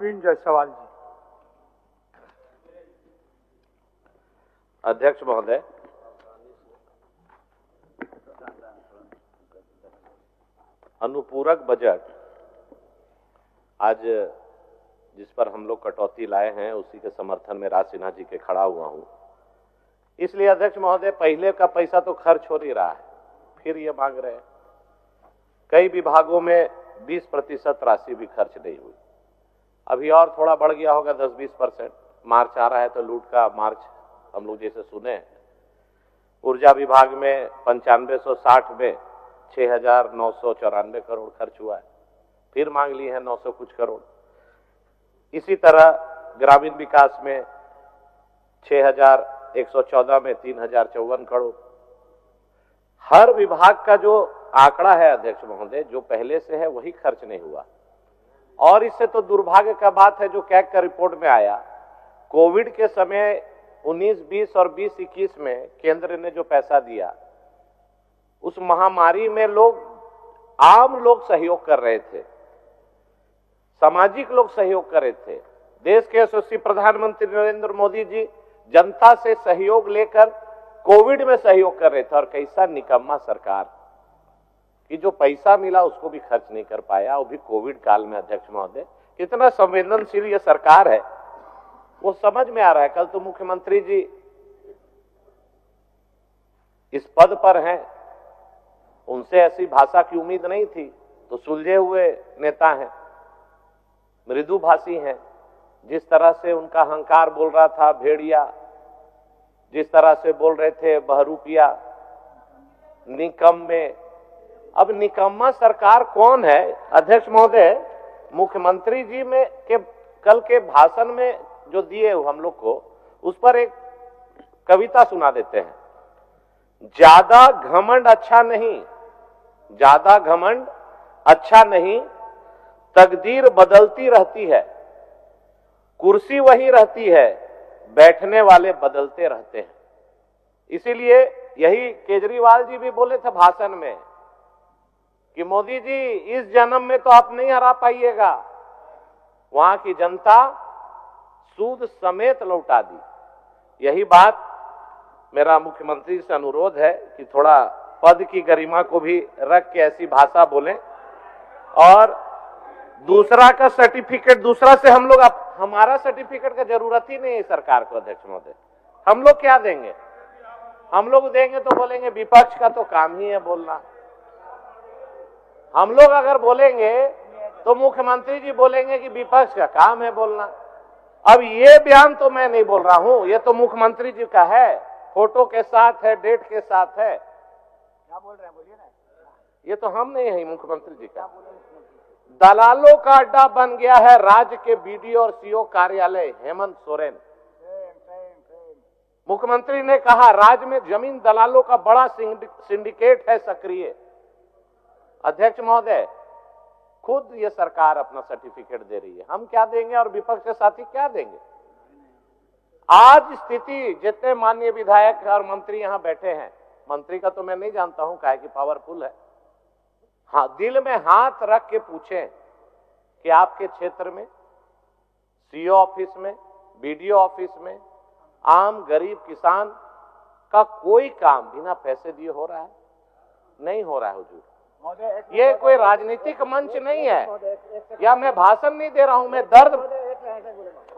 जायसवाल जी। अध्यक्ष महोदय, अनुपूरक बजट आज जिस पर हम लोग कटौती लाए हैं उसी के समर्थन में राज सिन्हा जी के खड़ा हुआ हूं। इसलिए अध्यक्ष महोदय, पहले का पैसा तो खर्च हो नहीं रहा है, फिर ये मांग रहे हैं। कई विभागों में 20% राशि भी खर्च नहीं हुई, अभी और थोड़ा बढ़ गया होगा 10-20%। मार्च आ रहा है तो लूट का मार्च हम लोग जैसे सुने। ऊर्जा विभाग में 9560 में 6994 करोड़ खर्च हुआ है, फिर मांग ली है 900 कुछ करोड़। इसी तरह ग्रामीण विकास में 6114 में 3054 करोड़। हर विभाग का जो आंकड़ा है अध्यक्ष महोदय, जो पहले से है वही खर्च नहीं हुआ। और इससे तो दुर्भाग्य का बात है जो कैग का रिपोर्ट में आया, कोविड के समय 19-20 और 20-21 में केंद्र ने जो पैसा दिया, उस महामारी में आम लोग सहयोग कर रहे थे, सामाजिक लोग सहयोग कर रहे थे। देश के यशस्वी प्रधानमंत्री नरेंद्र मोदी जी जनता से सहयोग लेकर कोविड में सहयोग कर रहे थे। और कैसा निकम्मा सरकार कि जो पैसा मिला उसको भी खर्च नहीं कर पाया, वो भी कोविड काल में। अध्यक्ष महोदय, कितना संवेदनशील ये सरकार है वो समझ में आ रहा है। कल तो मुख्यमंत्री जी इस पद पर हैं, उनसे ऐसी भाषा की उम्मीद नहीं थी, तो सुलझे हुए नेता हैं, मृदुभाषी हैं। जिस तरह से उनका अहंकार बोल रहा था, भेड़िया, जिस तरह से बोल रहे थे बहरूपिया, निकम्मे। अब निकम्मा सरकार कौन है अध्यक्ष महोदय? मुख्यमंत्री जी में के कल के भाषण में जो दिए हम लोग को, उस पर एक कविता सुना देते हैं। ज्यादा घमंड अच्छा नहीं, ज्यादा घमंड अच्छा नहीं, तकदीर बदलती रहती है, कुर्सी वही रहती है, बैठने वाले बदलते रहते हैं। इसीलिए यही केजरीवाल जी भी बोले थे भाषण में कि मोदी जी इस जन्म में तो आप नहीं हरा पाइएगा, वहां की जनता सूद समेत लौटा दी। यही बात मेरा मुख्यमंत्री से अनुरोध है कि थोड़ा पद की गरिमा को भी रख के ऐसी भाषा बोलें। और दूसरा का सर्टिफिकेट, दूसरा से हम लोग, हमारा सर्टिफिकेट का जरूरत ही नहीं है सरकार को। अध्यक्ष महोदय, हम लोग क्या देंगे? हम लोग देंगे तो बोलेंगे विपक्ष का तो काम ही है बोलना। हम लोग अगर बोलेंगे तो मुख्यमंत्री जी बोलेंगे कि विपक्ष का काम है बोलना। अब ये बयान तो मैं नहीं बोल रहा हूं, ये तो मुख्यमंत्री जी का है, फोटो के साथ है, डेट के साथ है। क्या बोल रहे हैं, बोलिए ना। ये तो हम नहीं है, मुख्यमंत्री जी का। दलालों का अड्डा बन गया है राज्य के बीडीओ और सीओ कार्यालय, हेमंत सोरेन। मुख्यमंत्री ने कहा राज्य में जमीन दलालों का बड़ा सिंडिकेट है सक्रिय। अध्यक्ष महोदय, खुद ये सरकार अपना सर्टिफिकेट दे रही है, हम क्या देंगे और विपक्ष के साथी क्या देंगे? आज स्थिति, जितने माननीय विधायक और मंत्री यहां बैठे हैं, मंत्री का तो मैं नहीं जानता हूं काहे कि पावरफुल है, हाँ, दिल में हाथ रख के पूछें कि आपके क्षेत्र में सीओ ऑफिस में, बीडीओ ऑफिस में आम गरीब किसान का कोई काम बिना पैसे दिए हो रहा है? नहीं हो रहा है हुजूर। ये कोई राजनीतिक मंच नहीं है, या मैं भाषण नहीं दे रहा हूं, मैं दर्द।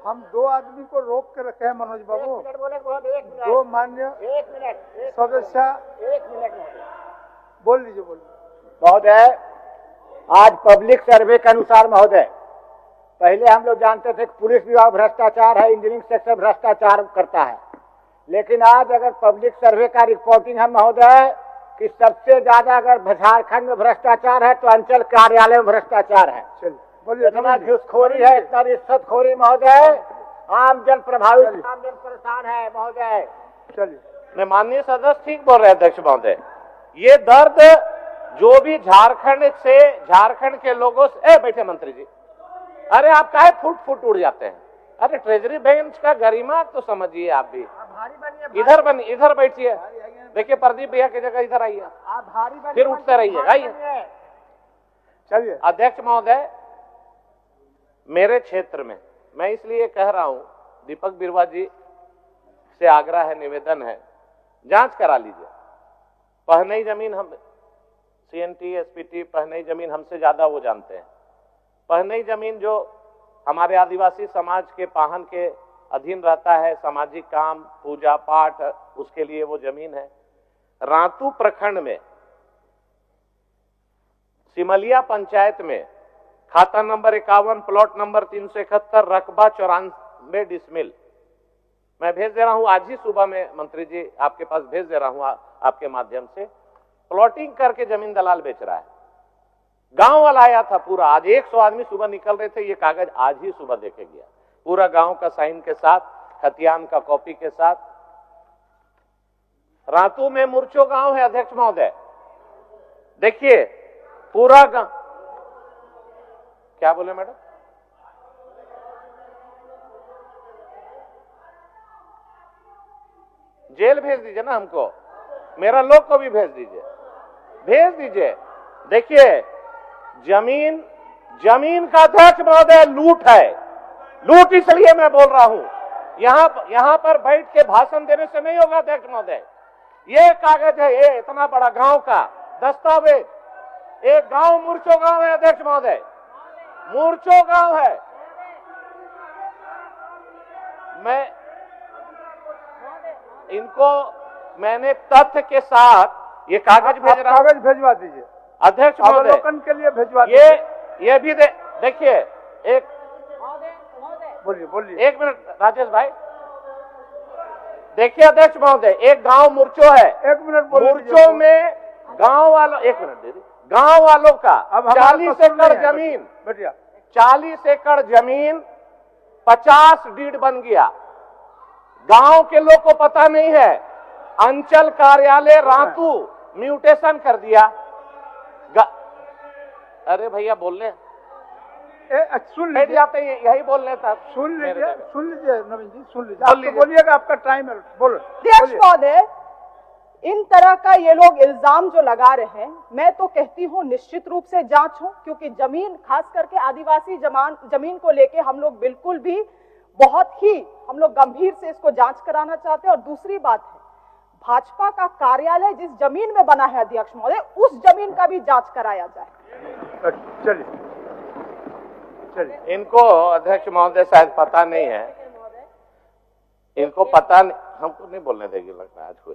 हम दो आदमी को रोक के रखे हैं मनोज बाबू, दो मान्य सदस्य। बोल लीजिए, बोलिए महोदय। आज पब्लिक सर्वे के अनुसार महोदय, पहले हम लोग जानते थे कि पुलिस विभाग भ्रष्टाचार है, इंजीनियरिंग सेक्टर भ्रष्टाचार करता है, लेकिन आज अगर पब्लिक सर्वे का रिपोर्टिंग है महोदय कि सबसे ज्यादा अगर झारखंड में भ्रष्टाचार है तो अंचल कार्यालय में भ्रष्टाचार है। बोलिए। इतना घूसखोरी है, इतना रिश्वतखोरी महोदय, आम जन प्रभावित, आम जन परेशान है महोदय। चलिए, मैं माननीय सदस्य ठीक बोल रहे हैं अध्यक्ष महोदय। ये दर्द जो भी झारखंड के लोगों से, बैठे मंत्री जी, अरे आप काहे फुट उड़ जाते हैं? अरे ट्रेजरी बेंच का गरिमा तो समझिए आप भी। इधर बैठिए, देखिए प्रदीप भैया की जगह इधर आइए, फिर उठते रहिए। आइए। चलिए अध्यक्ष महोदय, मेरे क्षेत्र में, मैं इसलिए कह रहा हूं, दीपक बिरुवा जी से आग्रह है, निवेदन है, जांच करा लीजिए। पहनई जमीन हम सीएनटी एसपीटी पहनई जमीन हमसे ज्यादा वो जानते हैं। पहनई जमीन जो हमारे आदिवासी समाज के पाहन के अधीन रहता है, सामाजिक काम, पूजा पाठ, उसके लिए वो जमीन है। रातू प्रखंड में सिमलिया पंचायत में खाता नंबर 51 प्लॉट नंबर 371 रकबा 94 डिसमिल, मैं भेज दे रहा हूं आज ही सुबह में, मंत्री जी आपके पास भेज दे रहा हूं आपके माध्यम से। प्लॉटिंग करके जमीन दलाल बेच रहा है। गांव वाला आया था पूरा, आज 100 आदमी सुबह निकल रहे थे, ये कागज आज ही सुबह देखे गया, पूरा गांव का साइन के साथ, खतियान का कॉपी के साथ। रातू में मुर्चो गांव है अध्यक्ष महोदय, देखिए पूरा गांव। क्या बोले मैडम? जेल भेज दीजिए ना हमको, मेरा लोग को भी भेज दीजिए। देखिए जमीन का अध्यक्ष महोदय लूट है, लूट इसलिए मैं बोल रहा हूं, यहां पर बैठ के भाषण देने से नहीं होगा अध्यक्ष महोदय। ये कागज है, ये इतना बड़ा गांव का दस्तावेज, एक गांव मुर्चो गांव है अध्यक्ष महोदय, मुर्चो गांव है। मैं इनको मैंने तथ्य के साथ ये कागज भेज रहा हूं, कागज भेजवा दीजिए अध्यक्ष महोदय, अवलोकन के लिए भेजवा दीजिए। ये भी देखिए, एक बोलिए एक मिनट राजेश भाई, देखिए अध्यक्ष महोदय, एक गांव मुर्चो है, एक मिनट मुर्चो में गांव वालों, एक मिनट दे दी, गांव वालों का 40 एकड़ जमीन, 40 एकड़ जमीन 50 डीड बन गया। गांव के लोग को पता नहीं है, अंचल कार्यालय रातू म्यूटेशन कर दिया। अरे भैया बोलने सुन लीजिए, जाते हैं, यही बोलने था। सुन लीजिए नवीन जी, सुन लीजिए, आप तो बोलिएगा, आपका टाइम है, बोलो। अध्यक्ष महोदय, इन तरह का ये लोग इल्जाम जो लगा रहे हैं, मैं तो कहती हूँ निश्चित रूप से जांच हो, क्योंकि जमीन, खास करके आदिवासी जमीन को लेके हम लोग बिल्कुल भी हम लोग गंभीर से इसको जांच कराना चाहते हैं। और दूसरी बात है, भाजपा का कार्यालय जिस जमीन में बना है अध्यक्ष महोदय, उस जमीन का भी जांच कराया जाए। चलिए, इनको अध्यक्ष महोदय शायद पता नहीं है, इनको पता नहीं, हमको नहीं बोलने देगी लगता है आज कोई।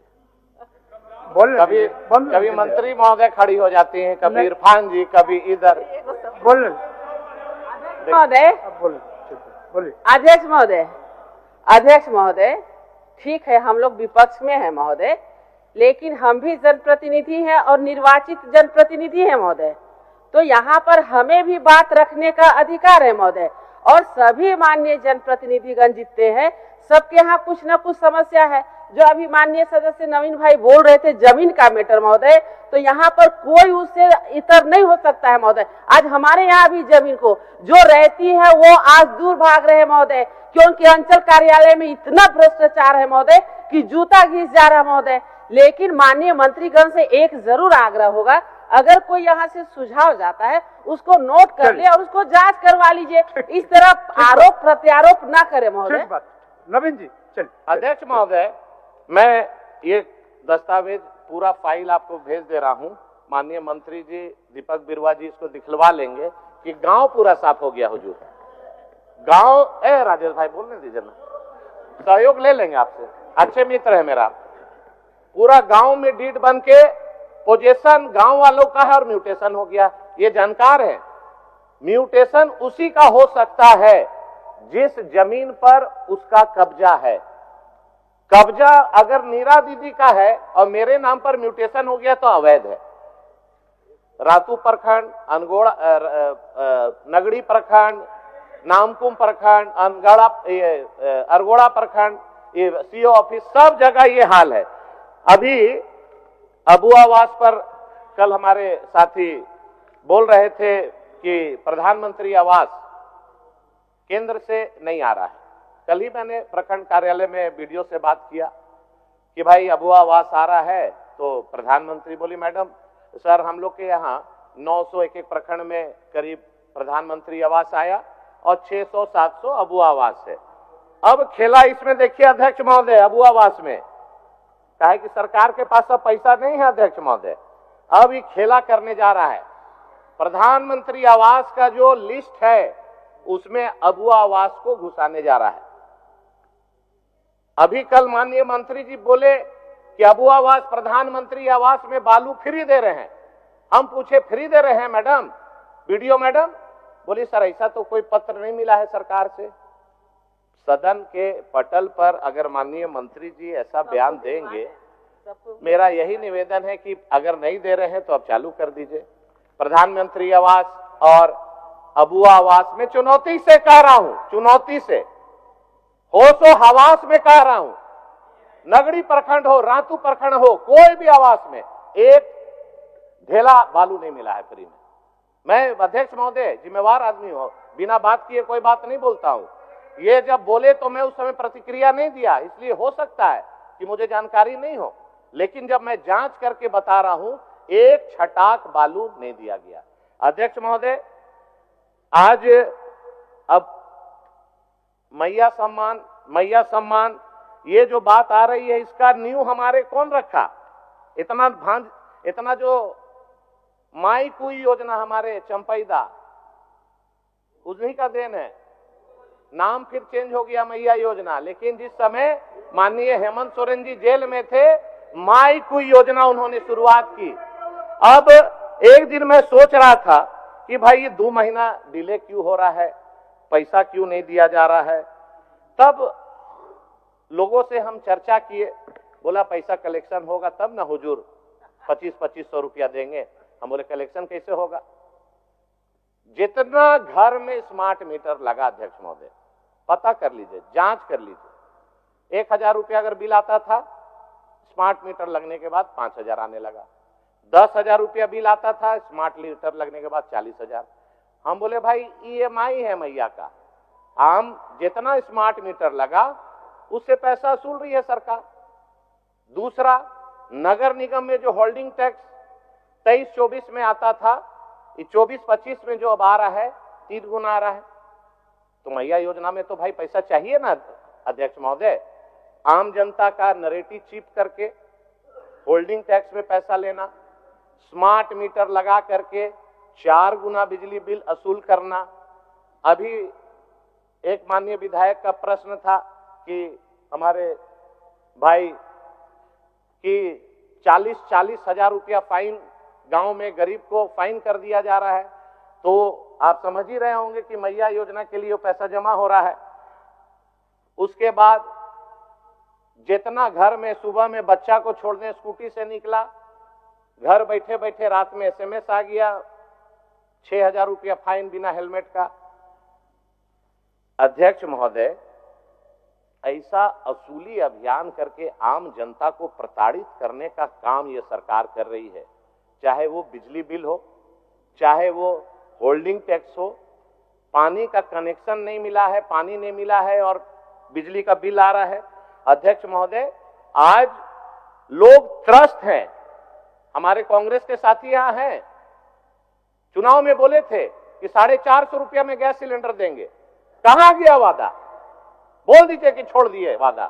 कभी मंत्री महोदय खड़ी हो जाती हैं, कभी इरफान जी, कभी इधर। बोल महोदय, बोलिए। अध्यक्ष महोदय, ठीक है, हम लोग विपक्ष में हैं महोदय, लेकिन हम भी जनप्रतिनिधि हैं और निर्वाचित जनप्रतिनिधि हैं महोदय, तो यहाँ पर हमें भी बात रखने का अधिकार है महोदय। और सभी माननीय जनप्रतिनिधिगण जितने हैं, सबके यहाँ कुछ न कुछ समस्या है। जो अभी माननीय सदस्य नवीन भाई बोल रहे थे जमीन का मैटर महोदय, तो यहाँ पर कोई उससे इतर नहीं हो सकता है महोदय। आज हमारे यहाँ भी जमीन को जो रहती है वो आज दूर भाग रहे हैं महोदय, क्योंकि अंचल कार्यालय में इतना भ्रष्टाचार है महोदय कि जूता घिस जा रहा है महोदय। लेकिन माननीय मंत्रीगण से एक जरूर आग्रह होगा, अगर कोई यहाँ से सुझाव जाता है उसको नोट कर ले और उसको जांच करवा लीजिए। इस तरह आरोप प्रत्यारोप ना करे महोदय। नवीन जी चलिए। अध्यक्ष महोदय, मैं ये दस्तावेज पूरा फाइल आपको भेज दे रहा हूं, माननीय मंत्री जी दीपक बिरुवा जी इसको दिखलवा लेंगे कि गांव पूरा साफ हो गया हुजूर। गांव, राजेश भाई बोलने दीजिए ना, सहयोग ले लेंगे आपसे, अच्छे मित्र है मेरा। पूरा गांव में डीड बन के पोजीशन गांव वालों का है और म्यूटेशन हो गया, ये जानकार है। म्यूटेशन उसी का हो सकता है जिस जमीन पर उसका कब्जा है। कब्जा अगर नीरा दीदी का है और मेरे नाम पर म्यूटेशन हो गया तो अवैध है। रातू प्रखंड, अनगोड़ा, नगड़ी प्रखंड, नामकुम प्रखंड, अरगोड़ा प्रखंड, ये सीओ ऑफिस, सब जगह ये हाल है। अभी अबू आवास पर कल हमारे साथी बोल रहे थे कि प्रधानमंत्री आवास केंद्र से नहीं आ रहा है। कल ही मैंने प्रखंड कार्यालय में वीडियो से बात किया कि भाई अबू आवास आ रहा है, तो प्रधानमंत्री बोली मैडम सर हम लोग के यहाँ 900 एक प्रखंड में करीब प्रधानमंत्री आवास आया और 600-700 अबू आवास है। अब खेला इसमें देखिए अध्यक्ष महोदय, अबू आवास में क्या है कि सरकार के पास अब पैसा नहीं है अध्यक्ष महोदय, अब ये खेला करने जा रहा है। प्रधानमंत्री आवास का जो लिस्ट है उसमें अबू आवास को घुसाने जा रहा है। अभी कल माननीय मंत्री जी बोले कि अबू आवास प्रधानमंत्री आवास में बालू फ्री दे रहे हैं। हम पूछे फ्री दे रहे हैं मैडम, वीडियो मैडम? बोली सर ऐसा तो कोई पत्र नहीं मिला है सरकार से। सदन के पटल पर अगर माननीय मंत्री जी ऐसा बयान देंगे, मेरा यही निवेदन है कि अगर नहीं दे रहे हैं तो अब चालू कर दीजिए। प्रधानमंत्री आवास और अबू आवास में चुनौती से कह रहा हूं, चुनौती से, होशो हवास में कह रहा हूं, नगड़ी प्रखंड हो, रातू प्रखंड हो, कोई भी आवास में एक ढेला बालू नहीं मिला है फ्री में। मैं अध्यक्ष महोदय जिम्मेवार आदमी हूं, बिना बात किए कोई बात नहीं बोलता हूं। ये जब बोले तो मैं उस समय प्रतिक्रिया नहीं दिया, इसलिए हो सकता है कि मुझे जानकारी नहीं हो, लेकिन जब मैं जांच करके बता रहा हूं एक छटाक बालू नहीं दिया गया। अध्यक्ष महोदय, आज अब मैया सम्मान ये जो बात आ रही है, इसका नींव हमारे कौन रखा? इतना जो माई कुई योजना हमारे चंपैदा, उन्हीं का देन है। नाम फिर चेंज हो गया मैया योजना, लेकिन जिस समय माननीय हेमंत सोरेन जी जेल में थे, माई कुई योजना उन्होंने शुरुआत की। अब एक दिन मैं सोच रहा था कि भाई ये 2 महीना डिले क्यों हो रहा है, पैसा क्यों नहीं दिया जा रहा है। तब लोगों से हम चर्चा किए, बोला पैसा कलेक्शन होगा तब ना हुजूर 2500 रुपया देंगे। हम बोले कलेक्शन कैसे होगा? जितना घर में स्मार्ट मीटर लगा अध्यक्ष महोदय, पता कर लीजिए, जांच कर लीजिए, 1000 रुपया अगर बिल आता था, स्मार्ट मीटर लगने के बाद 5000 आने लगा। 10,000 रुपया बिल आता था, स्मार्ट मीटर लगने के बाद 40,000। हम बोले भाई EMI है मैया का, हम जितना स्मार्ट मीटर लगा उससे पैसा वसूल रही है सरकार। दूसरा, नगर निगम में जो होल्डिंग टैक्स 23-24 में आता था, 24-25 में जो अब आ रहा है 3 गुना आ रहा है। तो मैया योजना में तो भाई पैसा चाहिए ना अध्यक्ष महोदय। आम जनता का नरेटिव चीप करके होल्डिंग टैक्स में पैसा लेना, स्मार्ट मीटर लगा करके 4 गुना बिजली बिल वसूल करना। अभी एक माननीय विधायक का प्रश्न था कि हमारे भाई कि 40 हजार रुपया फाइन गांव में गरीब को फाइन कर दिया जा रहा है। तो आप समझ ही रहे होंगे कि मैया योजना के लिए पैसा जमा हो रहा है। उसके बाद जितना घर में सुबह में बच्चा को छोड़ने स्कूटी से निकला, घर बैठे बैठे रात में SMS आ गया 6000 रुपया फाइन बिना हेलमेट का। अध्यक्ष महोदय, ऐसा असूली अभियान करके आम जनता को प्रताड़ित करने का काम ये सरकार कर रही है। चाहे वो बिजली बिल हो, चाहे वो होल्डिंग टैक्स हो, पानी का कनेक्शन नहीं मिला है, पानी नहीं मिला है और बिजली का बिल आ रहा है। अध्यक्ष महोदय, आज लोग त्रस्त हैं। हमारे कांग्रेस के साथी यहां हैं, चुनाव में बोले थे कि 450 रुपया में गैस सिलेंडर देंगे। कहां गया वादा? बोल दीजिए कि छोड़ दिए वादा।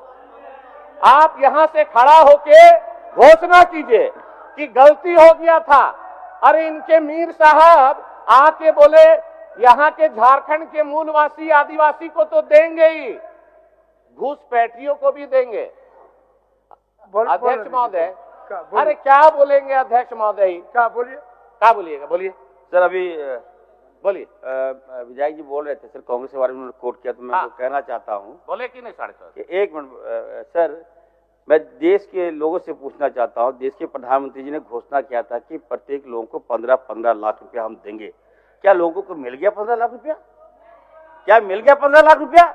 आप यहां से खड़ा होके घोषणा कीजिए कि गलती हो गया था। अरे इनके मीर साहब आके बोले यहां के झारखंड के मूलवासी आदिवासी को तो देंगे ही, घुसपैठियों को भी देंगे। अध्यक्ष महोदय, अरे क्या बोलेंगे अध्यक्ष महोदय? क्या बोलिएगा? बोलिए सर। अभी बोलिए। विधायक जी बोल रहे थे सर, कांग्रेस के बारे में उन्होंने कोट किया, तो मैं कहना चाहता हूं। बोले कि नहीं? 450। एक मिनट सर, मैं देश के लोगों से पूछना चाहता हूं। देश के प्रधानमंत्री जी ने घोषणा किया था कि प्रत्येक लोगों को 15-15 लाख रुपया हम देंगे। क्या लोगों को मिल गया 15 लाख रुपया? क्या मिल गया 15 लाख रुपया?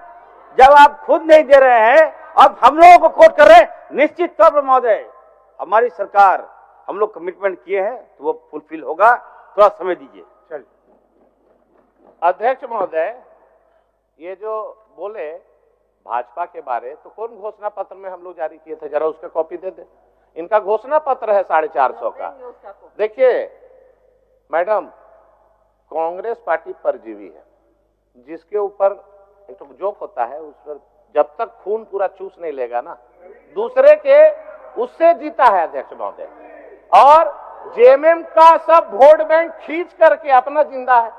जब आप खुद नहीं दे रहे हैं, अब हम लोगों को कोट कर रहे हैं। निश्चित तौर पर महोदय, हमारी सरकार, हम लोग कमिटमेंट किए हैं तो वो फुलफिल होगा। थोड़ा समय दीजिए। चलिए। अध्यक्ष महोदय, ये जो बोले भाजपा के बारे, तो कौन घोषणा पत्र में हम लोग जारी किए थे? जरा उसका कॉपी दे दे। इनका घोषणा पत्र है 450 का। देखिए मैडम, कांग्रेस पार्टी परजीवी है। जिसके ऊपर एक तो जोक होता है, उस पर जब तक खून पूरा चूस नहीं लेगा ना दूसरे के, उससे जीता है अध्यक्ष महोदय। और जेएमएम का सब वोट बैंक खींच करके अपना जिंदा है।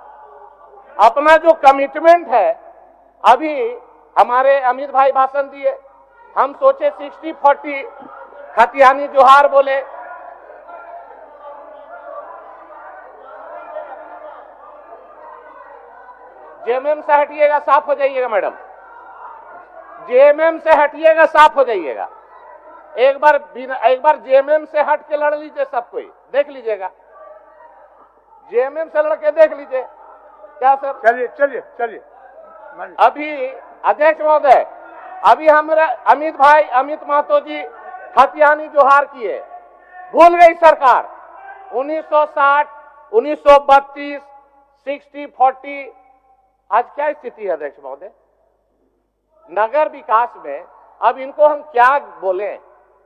अपना जो कमिटमेंट है, अभी हमारे अमित भाई भाषण दिए, हम सोचे 60-40 खतियानी जोहार बोले, जेएमएम से हटिएगा साफ हो जाइएगा मैडम, जेएमएम से हटिएगा साफ हो जाइएगा। एक बार जेएमएम से हट के लड़ लीजिए, सब कोई देख लीजिएगा, जेएमएम से लड़के देख लीजिए क्या सर। चलिए चलिए चलिए। अभी अध्यक्ष महोदय, अभी हमारे अमित महतो जी खतियानी जोहार किए, भूल गई सरकार 1960, 1932, 60-40। आज क्या स्थिति है अध्यक्ष महोदय नगर विकास में? अब इनको हम क्या बोले,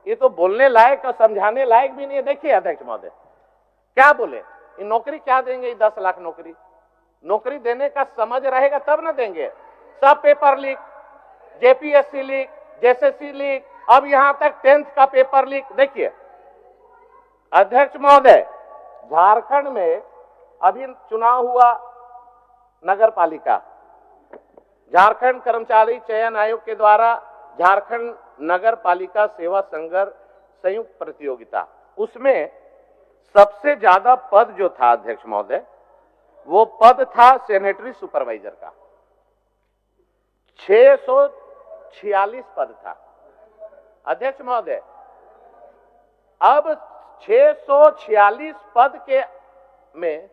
ये तो बोलने लायक और समझाने लायक भी नहीं है। देखिए अध्यक्ष महोदय क्या बोले, ये नौकरी क्या देंगे? 10 लाख नौकरी देने का समझ रहेगा तब ना देंगे। सब paper leak, JPSC leak, JSSC leak, अब यहां तक 10th का पेपर लीक। देखिए अध्यक्ष महोदय, झारखंड में अभी चुनाव हुआ नगर पालिका, झारखंड कर्मचारी चयन आयोग के द्वारा झारखंड नगर पालिका सेवा संघर्ष संयुक्त प्रतियोगिता, उसमें सबसे ज्यादा पद जो था अध्यक्ष महोदय, वो पद था सैनिटरी सुपरवाइजर का, 646 पद था अध्यक्ष महोदय। अब 646 पद के में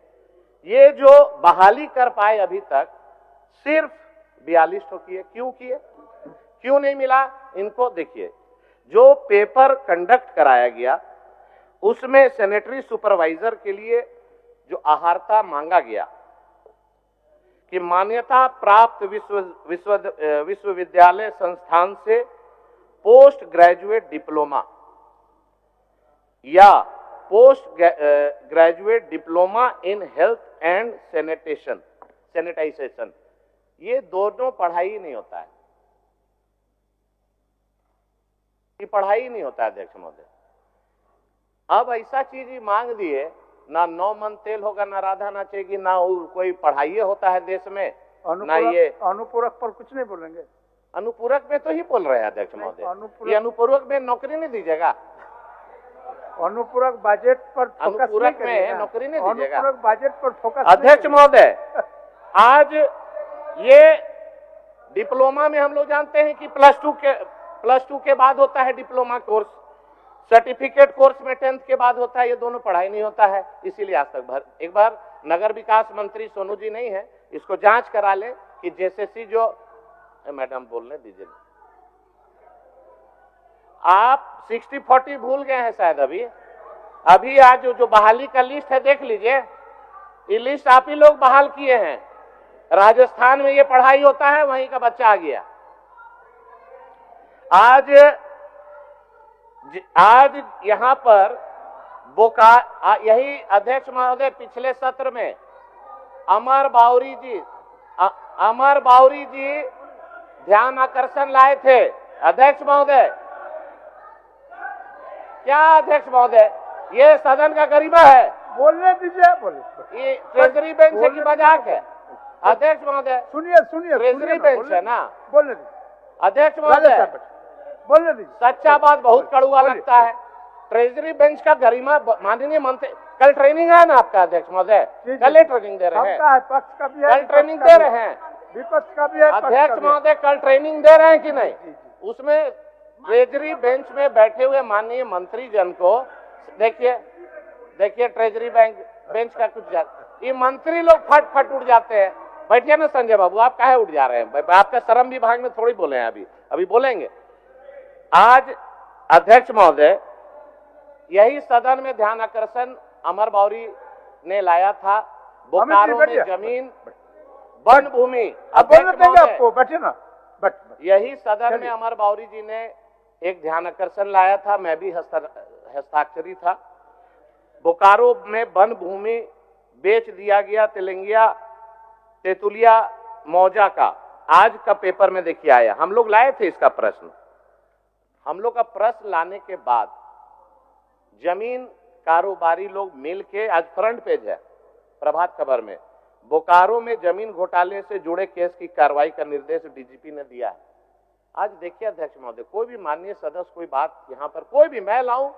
ये जो बहाली कर पाए अभी तक सिर्फ 42 तो किए। क्यों किए, क्यों नहीं मिला इनको? देखिए जो पेपर कंडक्ट कराया गया उसमें सैनिटरी सुपरवाइजर के लिए जो अहर्ता मांगा गया कि मान्यता प्राप्त विश्वविद्यालय संस्थान से पोस्ट ग्रेजुएट डिप्लोमा या post graduate diploma in health and sanitization, ये दोनों पढ़ाई नहीं होता है, ये पढ़ाई नहीं होता है अध्यक्ष महोदय। अब ऐसा चीज ही मांग दिए, ना 9 मन तेल होगा, ना राधा नाचेगी, ना कोई पढ़ाई होता है देश में, ना ये अनुपूरक पर कुछ नहीं बोलेंगे। अनुपूरक में तो ही बोल रहे हैं अध्यक्ष महोदय, ये अनुपूरक में नौकरी नहीं दीजिएगा, अनुपूरक बजट पर फोकस अनुपूरक में नौकरी नहीं दीजिएगा, अनुपूरक बजट पर फोकस। अध्यक्ष महोदय, आज ये डिप्लोमा में हम लोग जानते हैं कि प्लस टू के बाद होता है डिप्लोमा कोर्स, सर्टिफिकेट कोर्स में 10th के बाद होता है, ये दोनों पढ़ाई नहीं होता है। इसीलिए आज तक एक बार नगर विकास मंत्री सोनू जी नहीं है, इसको जांच करा ले कि जेएसएससी जो मैडम बोलने दीजिए, आप 60-40 भूल गए हैं शायद। अभी आज जो बहाली का लिस्ट है देख लीजिए, ये लिस्ट आप ही लोग बहाल किए हैं। राजस्थान में ये पढ़ाई होता है, वहीं का बच्चा आ गया। आज यहां पर यही अध्यक्ष महोदय पिछले सत्र में अमर बावरी जी ध्यान आकर्षण लाए थे अध्यक्ष महोदय। क्या अध्यक्ष महोदय, ये सदन का गरिमा है, बोलने दीजिए। बोले ये ट्रेजरी बेंच की मजाक है अध्यक्ष महोदय। सुनिए ट्रेजरी बेंच है ना, बोलने दीजिए अध्यक्ष महोदय। बोलने दीजिए। सच्चा बात बहुत कड़वा लगता है, ट्रेजरी बेंच का गरिमा माननीय मंत्री, कल ट्रेनिंग है ना आपका अध्यक्ष महोदय, कल ट्रेनिंग दे रहे हैं, पक्ष का भी है, कल ट्रेनिंग दे रहे हैं, विपक्ष का भी है, अध्यक्ष महोदय कल ट्रेनिंग दे रहे हैं कि नहीं? उसमें ट्रेजरी बेंच में बैठे हुए माननीय मंत्री जन को देखिए ट्रेजरी बेंच का कुछ, ये मंत्री लोग फट उठ जाते हैं। बैठिए ना संजय बाबू, आप काहे उठ जा रहे हैं? आपका श्रम विभाग में थोड़ी बोले हैं, अभी बोलेंगे। आज अध्यक्ष महोदय, यही सदन में ध्यान आकर्षण अमर बावरी ने लाया था, बोकारो में जमीन वन भूमि। आपको बैठे ना, यही सदन में अमर बावरी जी ने एक ध्यान आकर्षण लाया था, मैं भी हस्ताक्षरी था। बोकारो में वन भूमि बेच दिया गया तेतुलिया मौजा का आज का पेपर में देखिए आया, हम लोग लाए थे इसका प्रश्न। हम लोग का प्रश्न लाने के बाद जमीन कारोबारी लोग मिल के, आज फ्रंट पेज है प्रभात खबर में, बोकारो में जमीन घोटाले से जुड़े केस की कार्रवाई का निर्देश डीजीपी ने दिया है। आज देखिए अध्यक्ष महोदय, कोई भी माननीय सदस्य कोई बात यहाँ पर कोई भी मैं लाऊं,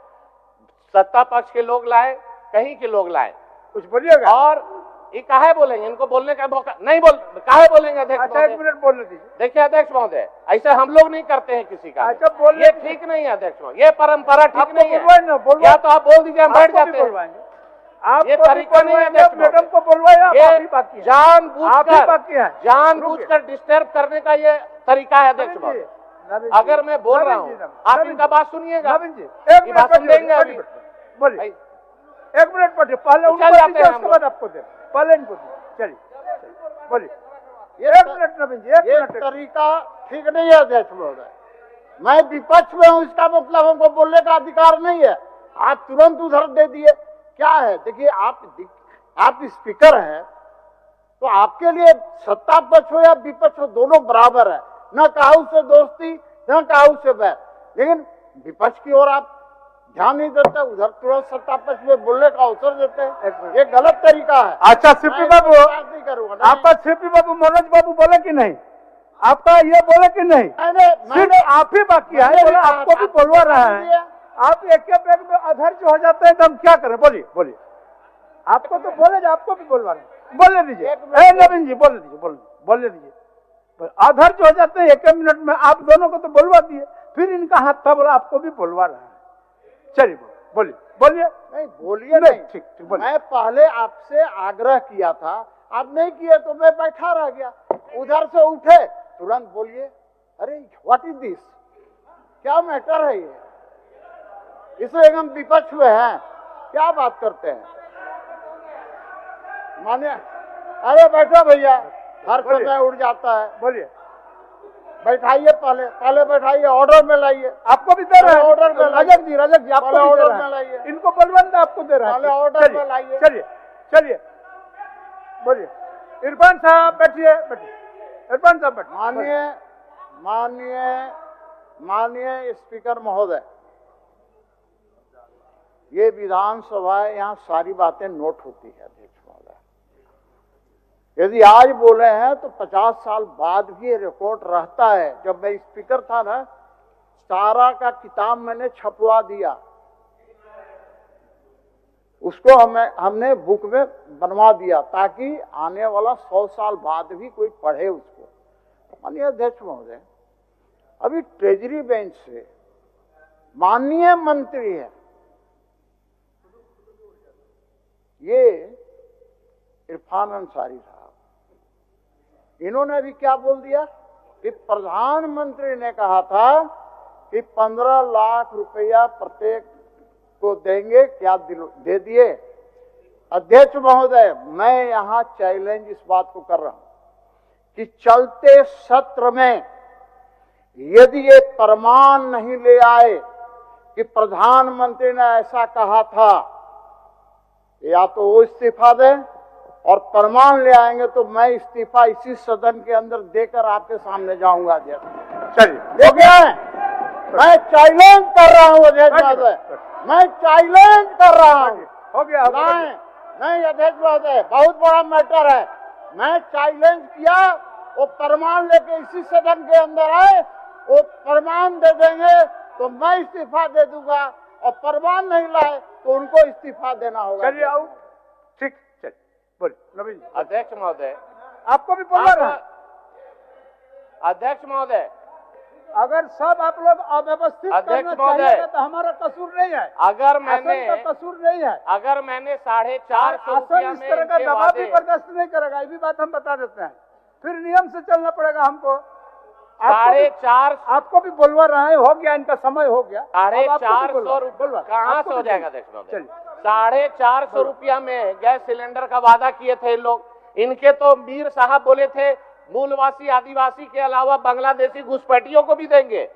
सत्ता पक्ष के लोग लाए, कहीं के लोग लाए, कुछ बोलिएगा। और ये काहे बोलेंगे, इनको बोलने का मौका नहीं, काहे बोलेंगे अध्यक्ष अच्छा, महोदय? 1 मिनट बोलने दीजिए। देखिए अध्यक्ष महोदय, ऐसे हम लोग नहीं करते हैं किसी का। अच्छा, बोलने ये दीजिए। ठीक नहीं है अध्यक्ष महोदय, ये परंपरा ठीक आपको नहीं है। बोलवाए ना, बोलवाए। या तो आप बोल दीजिए, हम बैठ आपको भी जाते हैं। बोलवाएंगे। आप ये तरीका नहीं है अध्यक्ष मैडम महोदय। को बोलवाए, आप ये ही बाकी हैं। आप ही बाकी हैं। जानबूझकर डिस्टर्ब करने का ये तरीका है अध्यक्ष महोदय। नवीन जी, अगर मैं बोल रहा नवीन हूँ, जी, आप नवीन इनका जी, बात सुनिएगा। नवीन जी, 1 ये मिनट भाषण देंगे अभी। बोलिए, भाई, 1 मिनट पढ़िए, पहले तो उनको चल जाते दीजिए, हैं हम उसके बाद आपको दे, पहले इनको दीजिए। चलिए, बोलिए। 1 मिनट नवीन जी, 1 ये मिनट। तरीका ठीक नहीं है अध्यक्ष महोदय। मैं विपक्ष में हूँ, इसका मतलब हमको बोलने का अधिकार नहीं है। आप तुरंत उधर दे दिए, क्या है? देखिए, आप स्पीकर हैं, तो आपके लिए सत्ता पक्ष हो या विपक्ष हो, दोनों बराबर है। न काहू से दोस्ती, न काहू से बैर। लेकिन विपक्ष की ओर आप ध्यान नहीं देते, उधर तुरंत सत्ता पक्ष में बोलने का अवसर देते हैं। ये गलत तरीका है। अच्छा, सीपी मैं बाबू, बात नहीं करूंगा। नहीं। आपका सीपी बाबू, मनोज बाबू बोले कि नहीं? आपका ये बोले कि नहीं? सिर्फ आप ही बाकी है, मैंने भी बोला कहा आपको भी था, बोलवा रहा आपने है। आप एक बैग में अधर्ज हो जाते हैं तो हम क्या करें? बोलिए, बोलिए। आपको तो बोले, आपको भी बोलवा रहे हैं। बोलने दीजिए, नवीन जी, बोलने दीजिए, बोलने दीजिए। अधर्ज हो जाते हैं 1 मिनट में, आप दोनों को तो बोलवा दिए, फिर इनका हाथ था, बोला आपको भी बोलवा रहा है। चलिए, बोलिए, बोलिए। नहीं, बोलिए नहीं। ठीक, बोलिए। मैं पहले आपसे आग्रह किया था, आप नहीं किए तो मैं बैठा रह गया। उधर से उठे, तुरंत बोलिए। अरे व्हाट इज दिस? क्या मैटर है ये? इसमें हम विपक्ष में हैं, क्या बात करते हैं? माने, अरे बैठो भैया, हर समय उड़ जाता है। बोलिए। बैठाइए, पहले बैठाइए, ऑर्डर में लाइए। आपको भी दे रहे हैं ऑर्डर में लाइए। रजक जी, आपको भी दे ऑर्डर रहे में हैं। लाइए। इनको बलवंत आपको दे रहा है। पहले ऑर्डर में लाइए। चलिए, चलिए, बोलिए। इरफान साहब बैठिए, बैठिए। इरफान साहब बैठिए। माननीय स्पीकर महोदय, ये विधानसभा, यहाँ सारी बातें नोट होती है अध्यक्ष महोदय। यदि आज बोले हैं तो 50 साल बाद भी ये रिकॉर्ड रहता है। जब मैं स्पीकर था ना, सारा का किताब मैंने छपवा दिया, उसको हमने बुक में बनवा दिया, ताकि आने वाला 100 साल बाद भी कोई पढ़े उसको। माननीय अध्यक्ष महोदय, अभी ट्रेजरी बेंच से माननीय मंत्री है, ये इरफान अंसारी साहब, इन्होंने अभी क्या बोल दिया कि प्रधानमंत्री ने कहा था कि 15 लाख रुपया प्रत्येक को देंगे, क्या दे दिए? अध्यक्ष महोदय, मैं यहां चैलेंज इस बात को कर रहा हूं कि चलते सत्र में यदि ये प्रमाण नहीं ले आए कि प्रधानमंत्री ने ऐसा कहा था, या तो वो इस्तीफा दें, और प्रमाण ले आएंगे तो मैं इस्तीफा इसी सदन के अंदर देकर आपके सामने जाऊंगा अध्यक्ष। चलिए, हो गया है? मैं चैलेंज कर रहा हूं अध्यक्ष महोदय, मैं चैलेंज कर रहा हूं। हो गया। नहीं अध्यक्ष महोदय, बहुत बड़ा मैटर है। मैं चैलेंज किया, वो प्रमाण लेके इसी सदन के अंदर आए, वो प्रमाण दे देंगे तो मैं इस्तीफा दे दूंगा, और प्रमाण नहीं लाए तो उनको इस्तीफा देना होगा। चलिए, आओ। ठीक, चलिए, बोलिए नवीन जी। अध्यक्ष महोदय, आपको भी बोलवा रहा है। अध्यक्ष महोदय, अगर सब आप लोग अव्यवस्थित अध्यक्ष करना महोदय, चाहिएगा तो हमारा कसूर नहीं है। अगर आसन का कसूर नहीं है। 450 आसन रुपया इस में तरह का इनके दबाव भी वादे, बर्दाश्त नहीं करेगा, ये भी बात हम बता देते हैं। फिर नियम से चलना पड़ेगा हमको। आपको भी बोलवा रहा है, हो गया, इनका समय हो गया। 450 रुपया कहाँ से हो जाएगा अध्यक्ष महोदय? 450 रुपया में गैस सिलेंडर का वादा किए थे लोग। इनके तो मीर साहब बोले थे मूलवासी आदिवासी के अलावा बांग्लादेशी घुसपैठियों को भी देंगे,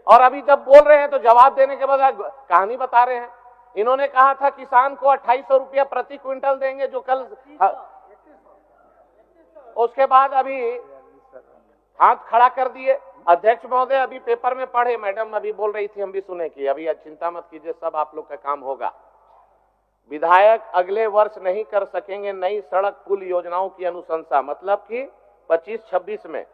और अभी जब बोल रहे हैं तो जवाब देने के बाद कहानी बता रहे हैं। इन्होंने कहा था किसान को 2800 रुपया प्रति क्विंटल देंगे, जो कल उसके बाद अभी हाथ खड़ा कर दिए। अध्यक्ष महोदय अभी पेपर में पढ़े, मैडम अभी बोल रही थी, हम भी सुने की, अभी चिंता मत कीजिए, सब आप लोग का काम होगा। विधायक अगले वर्ष नहीं कर सकेंगे नई सड़क पुल योजनाओं की अनुशंसा, मतलब कि 25-26 में।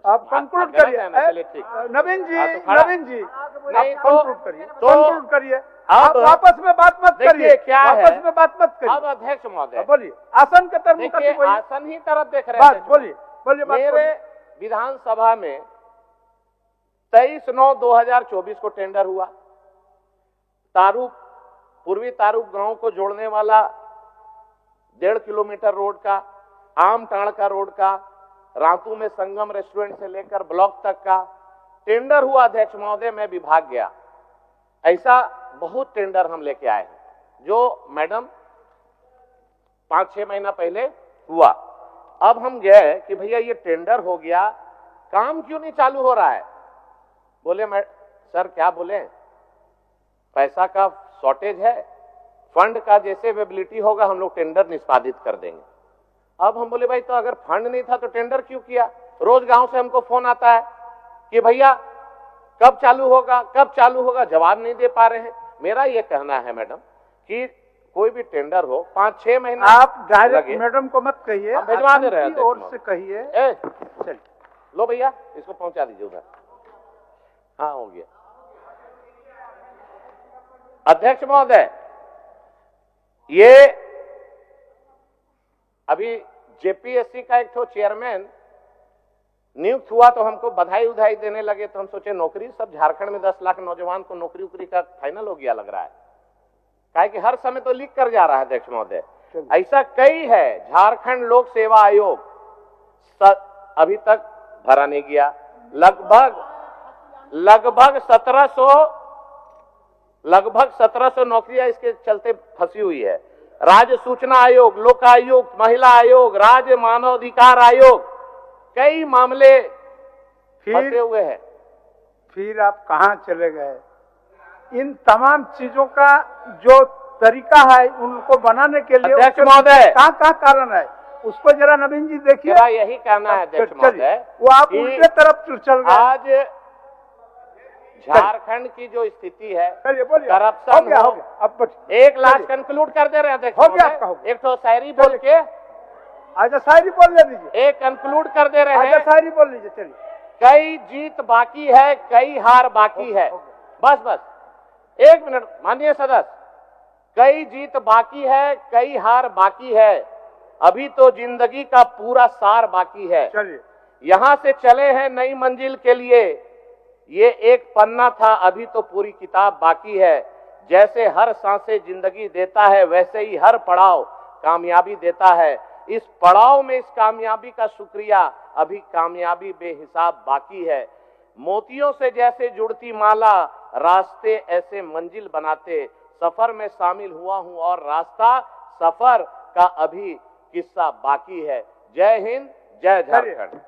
आप कंक्लूड गलत करिए। है ना? चलिए ठीक। नवीन जी, हाँ, तो खड़ा- नवीन जी, नहीं आप तो- कंक्लूड करिए, तो- कंक्लूड करिए। आप अब वापस में बात मत देखिए करिए, क्या है, वापस में बात मत करिए। अब अध्यक्ष महोदय बोलिए, आसन के तरफ मुख देखिए, करके आसन ही तरफ देख रहे बात हैं। बोलिए, बोलिए बात मेरे बोलिए। विधानसभा में 23/9/2024 को टेंडर हुआ। तारूप, पूर्वी तारूप गांव को जोड़ने वाला 1.5 किलोमीटर रोड का, आम टाण का रोड का, रातू में संगम रेस्टोरेंट से लेकर ब्लॉक तक का टेंडर हुआ। अध्यक्ष महोदय, मैं विभाग गया, ऐसा बहुत टेंडर हम लेके आए हैं जो मैडम 5-6 महीना पहले हुआ। अब हम गए कि भैया ये टेंडर हो गया, काम क्यों नहीं चालू हो रहा है? बोले मैं सर क्या बोले, पैसा का शॉर्टेज है, फंड का जैसे अवेलेबिलिटी होगा हम लोग टेंडर निष्पादित कर देंगे। अब हम बोले भाई तो अगर फंड नहीं था तो टेंडर क्यों किया? रोज गांव से हमको फोन आता है कि भैया कब चालू होगा, कब चालू होगा, जवाब नहीं दे पा रहे हैं। मेरा ये कहना है मैडम कि कोई भी टेंडर हो 5-6 महीना आप डायरेक्ट लगे। मैडम को मत कहिए, हम भिजवा दे रहे हैं आसन की अध्यक्ष ओर से कहिए। ए, चलिए, लो भैया इसको पहुंचा दीजिए उधर। हाँ हो गया। अध्यक्ष महोदय, ये अभी जेपीएससी का एक चेयरमैन नियुक्त हुआ तो हमको बधाई उधाई देने लगे, तो हम सोचे नौकरी सब झारखंड में 10 लाख नौजवान को नौकरी उकरी का फाइनल हो गया लग रहा है। काहे कि हर समय तो लीक कर जा रहा है अध्यक्ष महोदय। ऐसा कई है, झारखंड लोक सेवा आयोग अभी तक भरा नहीं गया। लगभग 1700 नौकरियां इसके चलते फंसी हुई है। राज्य सूचना आयोग, लोकायुक्त, महिला आयोग, राज्य मानवाधिकार आयोग, कई मामले फंसे हुए हैं। फिर आप कहाँ चले गए? इन तमाम चीजों का जो तरीका है उनको बनाने के लिए अध्यक्ष महोदय, कहाँ कारण है उसको जरा नवीन जी देखिए। मेरा यही कहना है अध्यक्ष महोदय, वो आप कि उल्टे तरफ चल गए। आज झारखंड की जो स्थिति है, चलिए बोलिए, करप्शन हो गया। अब बचिए। एक लास्ट कंक्लूड कर दे रहे हैं अध्यक्ष हो गया महोदय। आपका, हो गया। एक तो शायरी बोल के आजा शायरी बोल ले दीजिए, एक कंक्लूड कर दे रहे आजा हैं। शायरी बोल लीजिए। चलिए, कई जीत बाकी है, कई हार बाकी है। बस 1 मिनट माननीय सदस्य, कई जीत बाकी है, कई हार बाकी है, अभी तो जिंदगी का पूरा सार बाकी है। चलिए, यहां से चले हैं नई मंजिल के लिए, ये एक पन्ना था, अभी तो पूरी किताब बाकी है। जैसे हर सांसें जिंदगी देता है, वैसे ही हर पड़ाव कामयाबी देता है। इस पड़ाव में इस कामयाबी का शुक्रिया, अभी कामयाबी बेहिसाब बाकी है। मोतियों से जैसे जुड़ती माला, रास्ते ऐसे मंजिल बनाते, सफर में शामिल हुआ हूं और रास्ता सफर का अभी किस्सा बाकी है। जय हिंद, जय झारखंड।